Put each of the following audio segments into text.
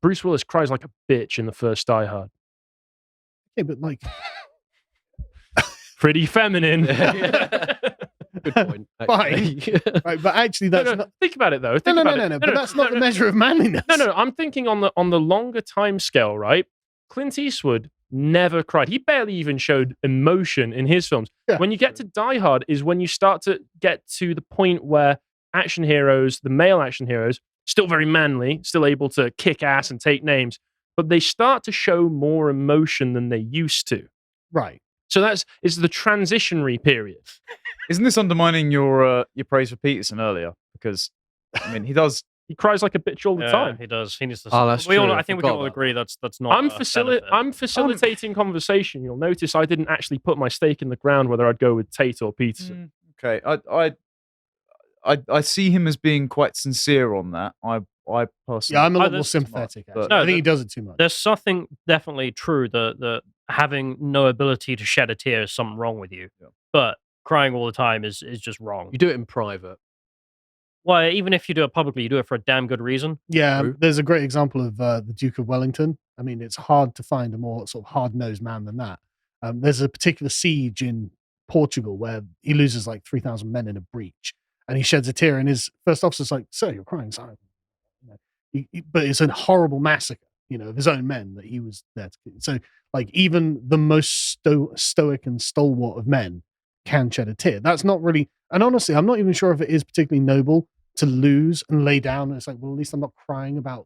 Bruce Willis cries like a bitch in the first Die Hard. Yeah, but like, pretty feminine. Good point. Fine. Right, but actually, that's not. Think about it though. No. But that's not the measure of manliness. No. I'm thinking on the longer time scale, right? Clint Eastwood never cried. He barely even showed emotion in his films. Yeah. When you get to Die Hard is when you start to get to the point where action heroes, the male action heroes, still very manly, still able to kick ass and take names, but they start to show more emotion than they used to. Right. So it's the transitionary period. Isn't this undermining your praise for Peterson earlier? Because I mean, he cries like a bitch all the time. He does. He needs to. Oh, that's true. I think we can all agree that's not. I'm facilitating conversation. You'll notice I didn't actually put my stake in the ground whether I'd go with Tate or Peterson. Okay, I see him as being quite sincere on that. I personally, Yeah, I'm a lot more sympathetic. Actually. I think he does it too much. There's something definitely true that having no ability to shed a tear is something wrong with you. Yeah. But crying all the time is just wrong. You do it in private. Well, even if you do it publicly, you do it for a damn good reason. Yeah, there's a great example of the Duke of Wellington. I mean, it's hard to find a more sort of hard-nosed man than that. There's a particular siege in Portugal where he loses like 3,000 men in a breach, and he sheds a tear, and his first officer's like, "Sir, you're crying, sir." But it's a horrible massacre, of his own men that he was there to. So, like, even the most stoic and stalwart of men can shed a tear. That's not really, and honestly, I'm not even sure if it is particularly noble to lose and lay down. And it's like, well, at least I'm not crying about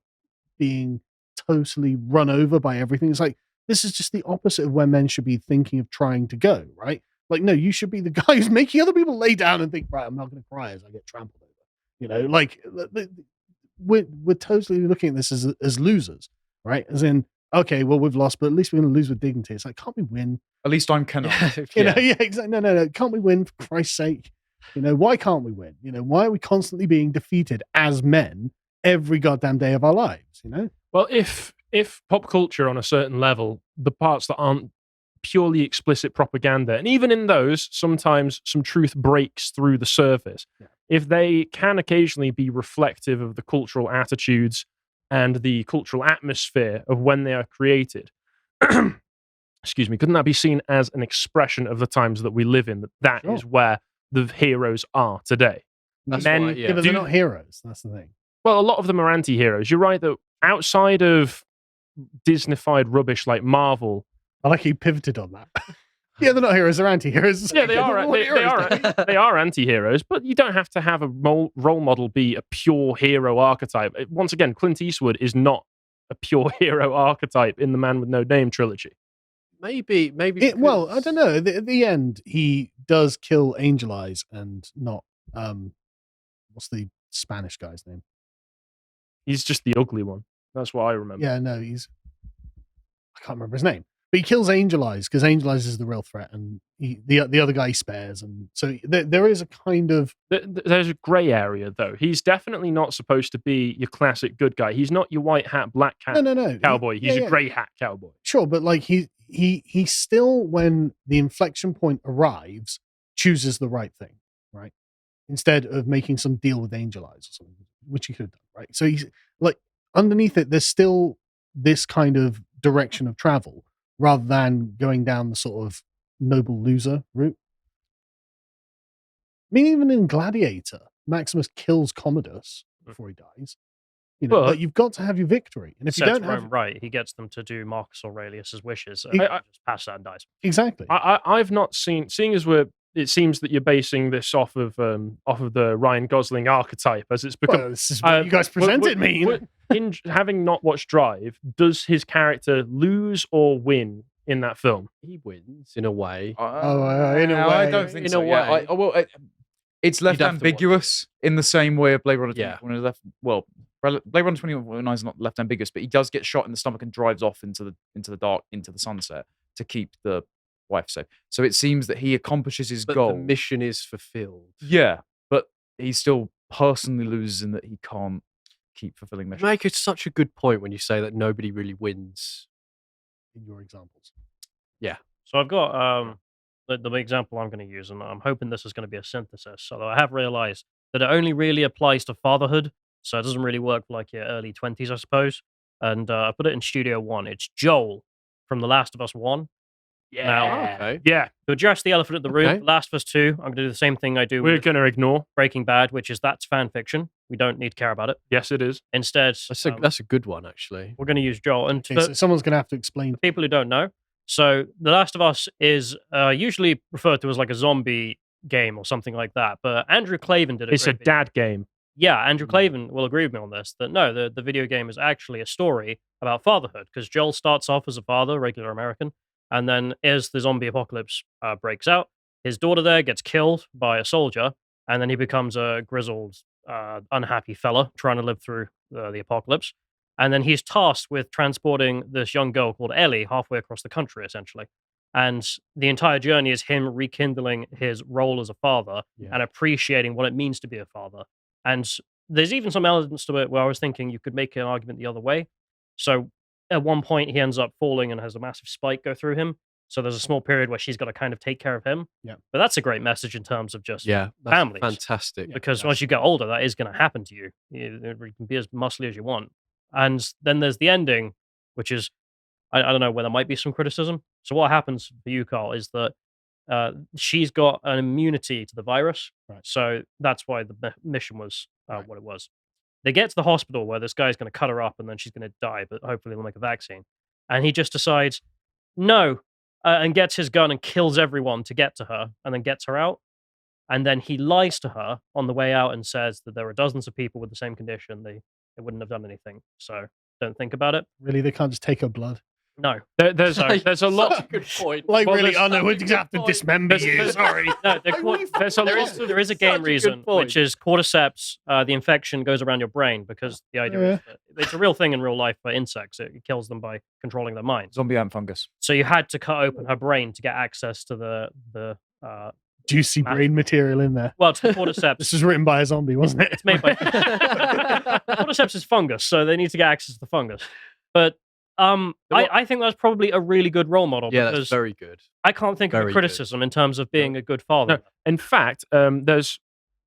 being totally run over by everything. It's like, this is just the opposite of where men should be thinking of trying to go, right? Like, no, you should be the guy who's making other people lay down and think, right, I'm not going to cry as I get trampled over. Like, we're totally looking at this as losers, right? As in, okay, well, we've lost, but at least we're going to lose with dignity. It's like, can't we win? At least I'm cannot. Yeah, exactly. No. Can't we win, for Christ's sake? Why can't we win? Why are we constantly being defeated as men every goddamn day of our lives? Well, if pop culture on a certain level, the parts that aren't purely explicit propaganda, and even in those, sometimes some truth breaks through the surface. Yeah. If they can occasionally be reflective of the cultural attitudes and the cultural atmosphere of when they are created, excuse me, couldn't that be seen as an expression of the times that we live in? That is where the heroes are today. That's Men, right, yeah. But they're not heroes. That's the thing. Well, a lot of them are anti-heroes. You're right that outside of Disneyfied rubbish like Marvel, I like you pivoted on that. Yeah, they're not heroes; they're anti-heroes. Yeah, they are anti-heroes, but you don't have to have a role model be a pure hero archetype. Once again, Clint Eastwood is not a pure hero archetype in the Man with No Name trilogy. Maybe. Well, I don't know. At the end, he does kill Angel Eyes and not what's the Spanish guy's name? He's just the ugly one. That's what I remember. Yeah, no, I can't remember his name. But he kills Angel Eyes because Angel Eyes is the real threat, and the other guy he spares, and so there is a kind of there's a grey area though. He's definitely not supposed to be your classic good guy. He's not your white hat, black hat cowboy. He's a grey hat cowboy. Sure, but like he still, when the inflection point arrives, chooses the right thing, right? Instead of making some deal with Angel Eyes or something, which he could have done, right? So he's like, underneath it, there's still this kind of direction of travel, rather than going down the sort of noble loser route. I mean, even in Gladiator, Maximus kills Commodus before he dies. But you've got to have your victory, and if you don't have right, he gets them to do Marcus Aurelius's wishes. Just pass that and dies. Exactly. I've not seeing as it seems that you're basing this off of the Ryan Gosling archetype, as it's become. Well, this is what you guys presented me. In having not watched Drive, does his character lose or win in that film? He wins in a way. In a way, I don't think so. Yeah. It's left ambiguous in the same way of Blade Runner 2049 is left. Well, Blade Runner 2049 is not left ambiguous, but he does get shot in the stomach and drives off into the dark, into the sunset to keep the wife safe. So it seems that he accomplishes his goal. The mission is fulfilled. Yeah, but he still personally loses in that he can't keep fulfilling missions. You make it such a good point when you say that nobody really wins in your examples. Yeah. So I've got the example I'm going to use, and I'm hoping this is going to be a synthesis. Although I have realized that it only really applies to fatherhood, so it doesn't really work for like your early 20s, I suppose. and I put it in Studio One. It's Joel from The Last of Us 1. Now, Okay. Yeah, to address the elephant in the room, Okay. The Last of Us 2, I'm going to do the same thing I do we're with going to ignore. Breaking Bad, which is that's fan fiction. We don't need to care about it. Yes, it is. Instead, That's a good one, actually. we're going to use Joel. And Okay, for so someone's going to have to explain. people who don't know, so The Last of Us is usually referred to as like a zombie game or something like that. But Andrew Clavin did it. It's a dad game. Yeah, Andrew Clavin will agree with me on this, that no, the video game is actually a story about fatherhood, because Joel starts off as a father, regular American, and then as the zombie apocalypse breaks out, his daughter there gets killed by a soldier, and then he becomes a grizzled, unhappy fella trying to live through the apocalypse. And then he's tasked with transporting this young girl called Ellie halfway across the country, essentially. And the entire journey is him rekindling his role as a father and appreciating what it means to be a father. And there's even some elements to it where I was thinking you could make an argument the other way. So at one point, he ends up falling and has a massive spike go through him. So there's a small period where she's got to kind of take care of him. Yeah. But that's a great message in terms of just That's families. fantastic. Because once you get older, that is going to happen to you. You can be as muscly as you want. And then there's the ending, which is, I don't know, where there might be some criticism. So what happens for you, Carl, is that she's got an immunity to the virus. Right. So that's why the mission was what it was. They get to the hospital where this guy's going to cut her up and then she's going to die, but hopefully they'll make a vaccine. And he just decides, no, and gets his gun and kills everyone to get to her and then gets her out. And then he lies to her on the way out and says that there are dozens of people with the same condition. They wouldn't have done anything. So don't think about it. Really, they can't just take her blood. No. There's a lot. Such a good point. Like, Well, really, there's- no, we have to dismember you. Sorry. No, There's a lot. there is a Such game a good reason, point. which is cordyceps. The infection goes around your brain because the idea is that it's a real thing in real life for insects. It kills them by controlling their minds. Zombie ant fungus. So you had to cut open her brain to get access to the Juicy brain material in there. well, to the cordyceps. This was written by a zombie, wasn't it? It's made by cordyceps is fungus, so they need to get access to the fungus. But I think that's probably a really good role model. Yeah, because that's very good. I can't think of Very a good. criticism in terms of being a good father. No, in fact, there's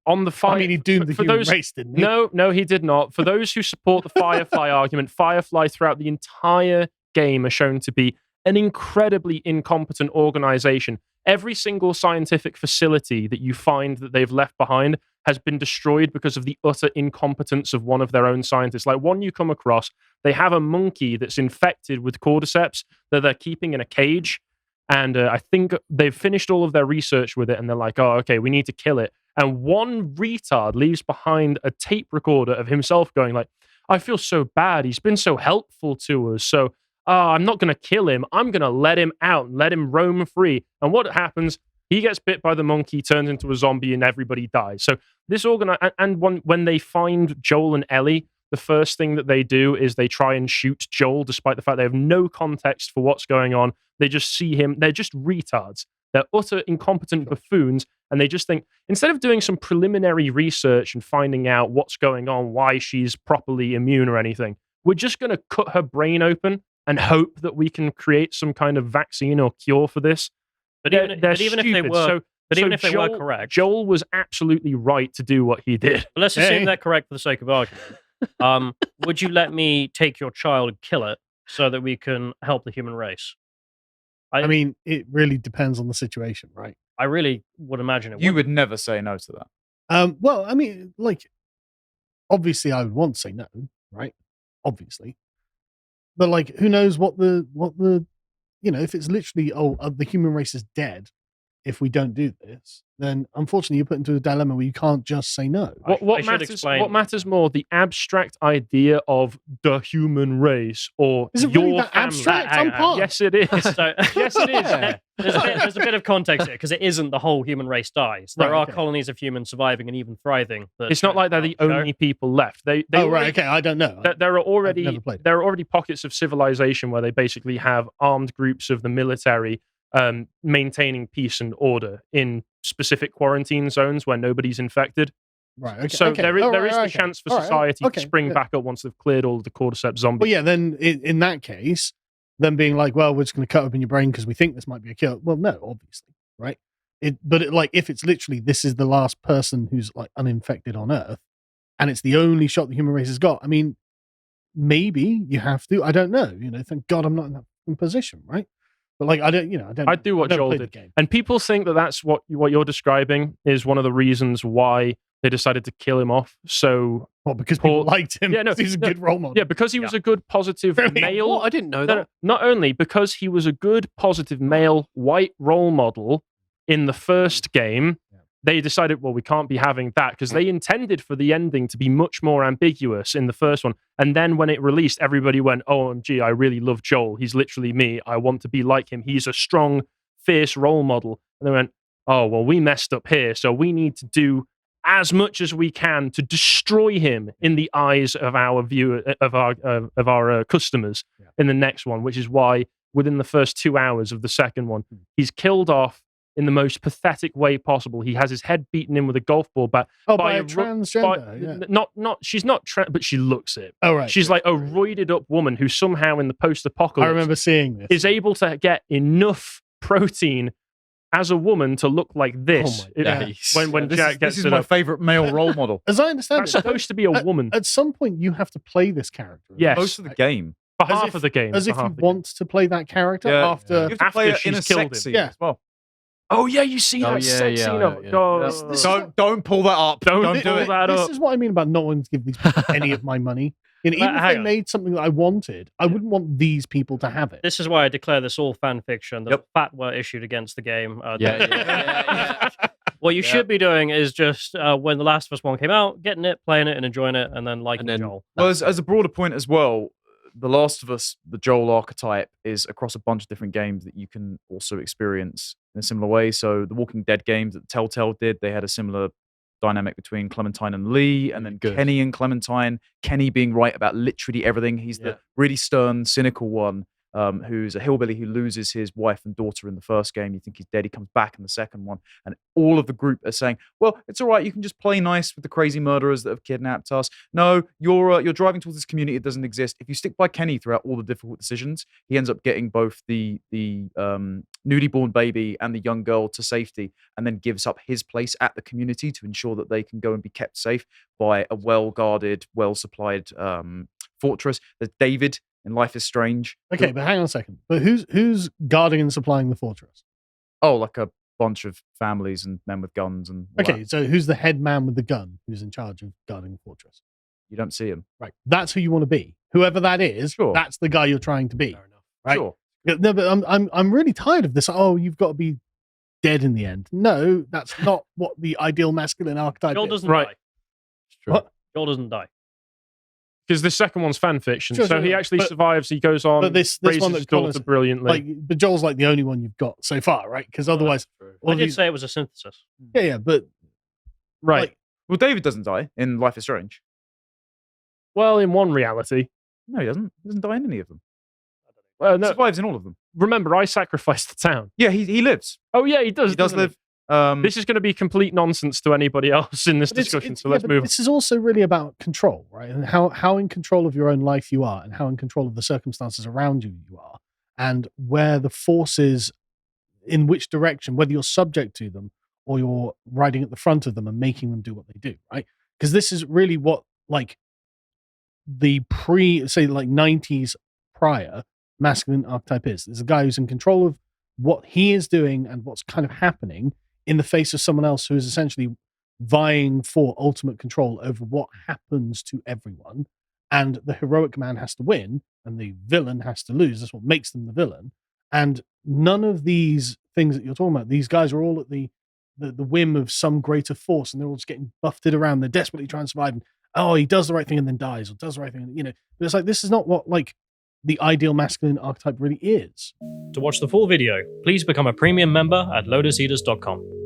on the fire. I mean, he doomed the for human those, race, didn't he? No, he did not. For those who support the Firefly argument, Firefly throughout the entire game are shown to be an incredibly incompetent organization. Every single scientific facility that you find that they've left behind has been destroyed because of the utter incompetence of one of their own scientists. Like one you come across, they have a monkey that's infected with cordyceps that they're keeping in a cage. And I think they've finished all of their research with it. And they're like, oh, okay, we need to kill it. And one retard leaves behind a tape recorder of himself going like, I feel so bad. He's been so helpful to us. So I'm not going to kill him. I'm going to let him out and let him roam free. And what happens? He gets bit by the monkey, turns into a zombie, and everybody dies. So this when they find Joel and Ellie, the first thing that they do is they try and shoot Joel, despite the fact they have no context for what's going on. They just see him. They're just retards. They're utter incompetent buffoons. And they just think, instead of doing some preliminary research and finding out what's going on, why she's properly immune or anything, we're just going to cut her brain open and hope that we can create some kind of vaccine or cure for this. But even if they were, they were correct, Joel was absolutely right to do what he did. but let's assume they're correct for the sake of argument. Would you let me take your child and kill it so that we can help the human race? I mean, it really depends on the situation, right? I really would imagine it. You would never say no to that. Well, I mean, like, obviously, I would want to say no, right? Obviously, but like, who knows what the if it's literally the human race is dead if we don't do this, then unfortunately you're put into a dilemma where you can't just say no. What matters more, the abstract idea of the human race or is it your really that family? abstract? I'm part. Yes, it is. Yes, it is. There's a bit of context here because it isn't the whole human race dies. There are colonies of humans surviving and even thriving. It's not like they're the only people left. They right, okay, I don't know. There are already pockets of civilization where they basically have armed groups of the military maintaining peace and order in specific quarantine zones where nobody's infected. Right. Okay. So okay. there is the chance for society to spring back up once they've cleared all of the cordyceps zombies. Well, yeah. Then in that case, them being like, well, we're just going to cut open your brain because we think this might be a cure. Well, no, obviously, right? But if it's literally this is the last person who's like uninfected on Earth, and it's the only shot the human race has got. I mean, maybe you have to. I don't know. Thank God I'm not in that position, right? But like, I don't. I'd do what Joel did. And people think that that's what you're describing is one of the reasons why they decided to kill him off. So, because people liked him. Yeah, no, he's a good role model. Yeah, because he was a good, positive male. What? I didn't know that. No, not only because he was a good, positive male white role model in the first game, they decided, well, we can't be having that because they intended for the ending to be much more ambiguous in the first one. And then when it released, everybody went, OMG, I really love Joel. He's literally me. I want to be like him. He's a strong, fierce role model. And they went, oh, well, we messed up here. So we need to do as much as we can to destroy him in the eyes of our of our customers in the next one, which is why within the first 2 hours of the second one, he's killed off in the most pathetic way possible. He has his head beaten in with a golf ball bat. By a transgender. She's not but she looks it. Oh, right. She's like a roided up woman who somehow in the post-apocalypse I remember seeing this. is able to get enough protein as a woman to look like this. When Jack gets this is my favorite male role model. As I understand That's supposed to be a woman. At some point, you have to play this character. Yes. Most of the game. For half of the game. As if you want to play that character after... You have to play it in a she's killed sex him. scene as well. Oh, yeah, you see that sex scene of it. Don't pull that up. Don't do it. This is what I mean about not wanting to give these people any of my money. Even if they made something that I wanted, I wouldn't want these people to have it. This is why I declare this all fan fiction. The fatwa issued against the game. What you should be doing is just when The Last of Us 1 came out, getting it, playing it, and enjoying it, and then liking Joel. Well, as a broader point as well, The Last of Us, the Joel archetype, is across a bunch of different games that you can also experience in a similar way. So the Walking Dead games that Telltale did, they had a similar dynamic between Clementine and Lee, and then Kenny and Clementine. Kenny being right about literally everything. He's the really stern, cynical one, who's a hillbilly who loses his wife and daughter in the first game. You think he's dead. He comes back in the second one. And all of the group are saying, well, it's all right. You can just play nice with the crazy murderers that have kidnapped us. No, you're driving towards this community that doesn't exist. If you stick by Kenny throughout all the difficult decisions, he ends up getting both the newly born baby and the young girl to safety, and then gives up his place at the community to ensure that they can go and be kept safe by a well-guarded, well-supplied fortress. There's David in Life is Strange. Okay, but hang on a second. But who's guarding and supplying the fortress? Oh, like a bunch of families and men with guns and all that. So who's the head man with the gun who's in charge of guarding the fortress? You don't see him. Right. That's who you want to be. Whoever that is, that's the guy you're trying to be. Fair enough. Right? Sure. No, but I'm really tired of this. Oh, you've got to be dead in the end. No, that's not what the ideal masculine archetype Joel is. doesn't die. What? Joel doesn't die. Because the second one's fan fiction, so he actually survives. He goes on, but this raises one his daughter brilliantly. But Joel's like the only one you've got so far, right? Because otherwise, I did say it was a synthesis. Yeah, but right. Well, David doesn't die in Life is Strange. Well, in one reality, no, he doesn't. He doesn't die in any of them. Well, no, he survives in all of them. Remember, I sacrificed the town. Yeah, he lives. Oh, yeah, he does. He does live. This is going to be complete nonsense to anybody else in this discussion, so let's move on. This is also really about control, right? And how in control of your own life you are, and how in control of the circumstances around you are, and where the forces, in which direction, whether you're subject to them or you're riding at the front of them and making them do what they do, right? Because this is really what, like, the say, like 90s prior masculine archetype is. There's a guy who's in control of what he is doing and what's kind of happening in the face of someone else who is essentially vying for ultimate control over what happens to everyone. And the heroic man has to win and the villain has to lose. That's what makes them the villain. And none of these things that you're talking about, these guys are all at the whim of some greater force, and they're all just getting buffeted around. They're desperately trying to survive. And, oh, he does the right thing and then dies, or does the right thing, and, but it's like, this is not what, like, the ideal masculine archetype really is. To watch the full video, please become a premium member at lotuseaters.com.